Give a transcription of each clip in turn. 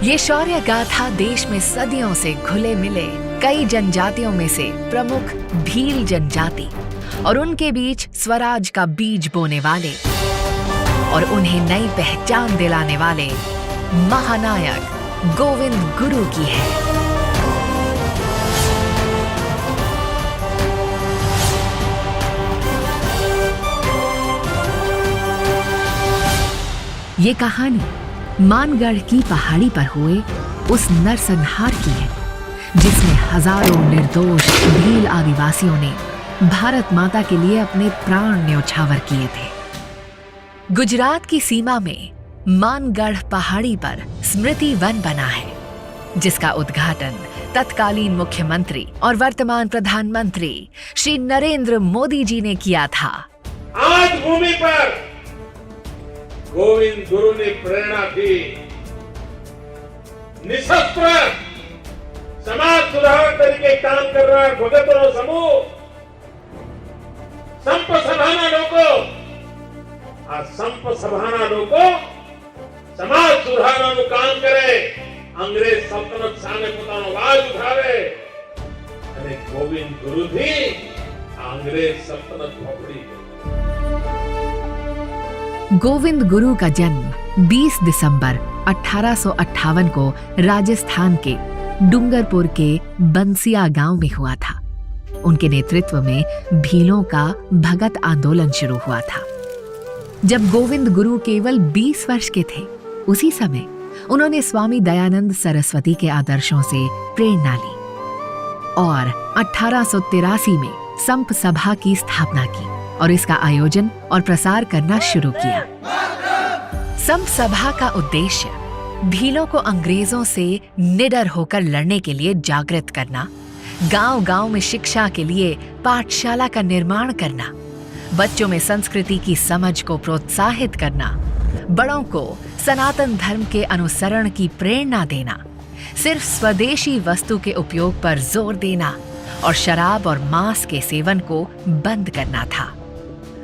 ये शौर्य गाथा देश में सदियों से घुले मिले कई जनजातियों में से प्रमुख भील जनजाति और उनके बीच स्वराज का बीज बोने वाले और उन्हें नई पहचान दिलाने वाले महानायक गोविंद गुरु की है। ये कहानी मानगढ़ की पहाड़ी पर हुए उस नरसंहार की है जिसमें हजारों निर्दोष भील आदिवासियों ने भारत माता के लिए अपने प्राण न्योछावर किए थे। गुजरात की सीमा में मानगढ़ पहाड़ी पर स्मृति वन बना है जिसका उद्घाटन तत्कालीन मुख्यमंत्री और वर्तमान प्रधानमंत्री श्री नरेंद्र मोदी जी ने किया था। आज भूमि पर गोविंद गुरु ने प्रेरणा दी। निशस्त्र समाज सुधार तरीके काम कर रहा है भगतों समूह संप सभाना लोगो आ संप सभाना लोगो समाज सुधारવાનું કામ કરે, અંગ્રેજ સલ્તનત સામે પોતાનો અવાજ ઉઠાવે અને ગોવિંદ ગુરુથી અંગ્રેજ સલ્તનત ભોગડી। गोविंद गुरु का जन्म 20 दिसंबर 1858 को राजस्थान के डूंगरपुर के बंसिया गांव में हुआ था। उनके नेतृत्व में भीलों का भगत आंदोलन शुरू हुआ था। जब गोविंद गुरु केवल 20 वर्ष के थे उसी समय उन्होंने स्वामी दयानंद सरस्वती के आदर्शों से प्रेरणा ली और 1883 में संप सभा की स्थापना की और इसका आयोजन और प्रसार करना शुरू किया। संप सभा का उद्देश्य भीलों को अंग्रेजों से निडर होकर लड़ने के लिए जागृत करना, गांव-गांव में शिक्षा के लिए पाठशाला का निर्माण करना, बच्चों में संस्कृति की समझ को प्रोत्साहित करना, बड़ों को सनातन धर्म के अनुसरण की प्रेरणा देना, सिर्फ स्वदेशी वस्तु के उपयोग पर जोर देना और शराब और मांस के सेवन को बंद करना था।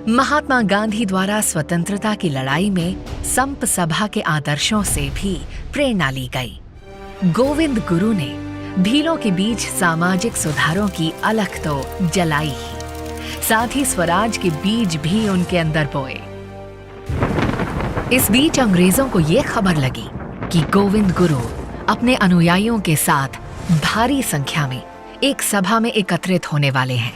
महात्मा गांधी द्वारा स्वतंत्रता की लड़ाई में संप सभा के आदर्शों से भी प्रेरणा ली गई। गोविंद गुरु ने भीलों के बीच सामाजिक सुधारों की अलख तो जलाई ही, साथ ही स्वराज के बीज भी उनके अंदर बोए। इस बीच अंग्रेजों को यह खबर लगी कि गोविंद गुरु अपने अनुयायियों के साथ भारी संख्या में एक सभा में एकत्रित होने वाले हैं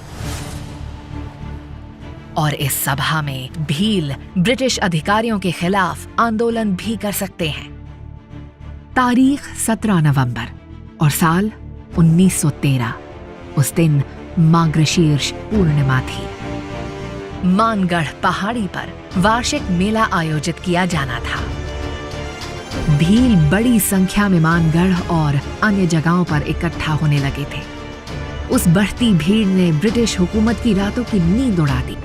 और इस सभा में भील ब्रिटिश अधिकारियों के खिलाफ आंदोलन भी कर सकते हैं। तारीख 17 नवंबर और साल 1913। उस दिन मार्गशीर्ष पूर्णिमा थी। मानगढ़ पहाड़ी पर वार्षिक मेला आयोजित किया जाना था। भील बड़ी संख्या में मानगढ़ और अन्य जगहों पर इकट्ठा होने लगे थे। उस बढ़ती भीड़ ने ब्रिटिश हुकूमत की रातों की नींद उड़ा दी।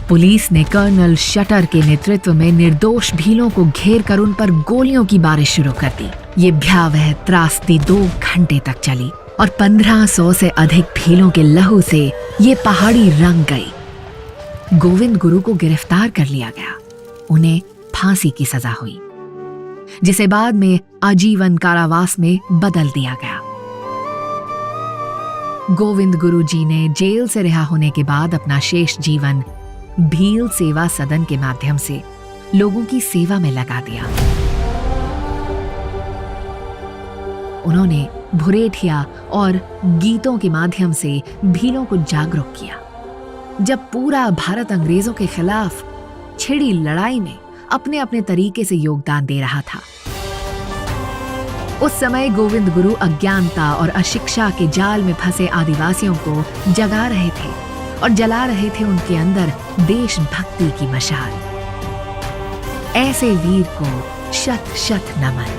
पुलिस ने कर्नल शटर के नेतृत्व में निर्दोष भीलों को घेर कर उन पर गोलियों की बारिश शुरू कर दी। ये भयावह त्रासदी 2 घंटे तक चली और 1500 से अधिक भीलों के लहू से ये पहाड़ी रंग गई। गोविंद गुरु को गिरफ्तार कर लिया गया। उन्हें फांसी की सजा हुई जिसे बाद में आजीवन कारावास में बदल दिया गया। गोविंद गुरु जी ने जेल से रिहा होने के बाद अपना शेष जीवन भील सेवा सदन के माध्यम से लोगों की सेवा में लगा दिया। उन्होंने भुरेठिया और गीतों के माध्यम से भीलों को जागरूक किया। जब पूरा भारत अंग्रेजों के खिलाफ छिड़ी लड़ाई में अपने अपने तरीके से योगदान दे रहा था, उस समय गोविंद गुरु अज्ञानता और अशिक्षा के जाल में फंसे आदिवासियों को जगा रहे थे और जला रहे थे उनके अंदर देशभक्ति की मशाल। ऐसे वीर को शत शत नमन।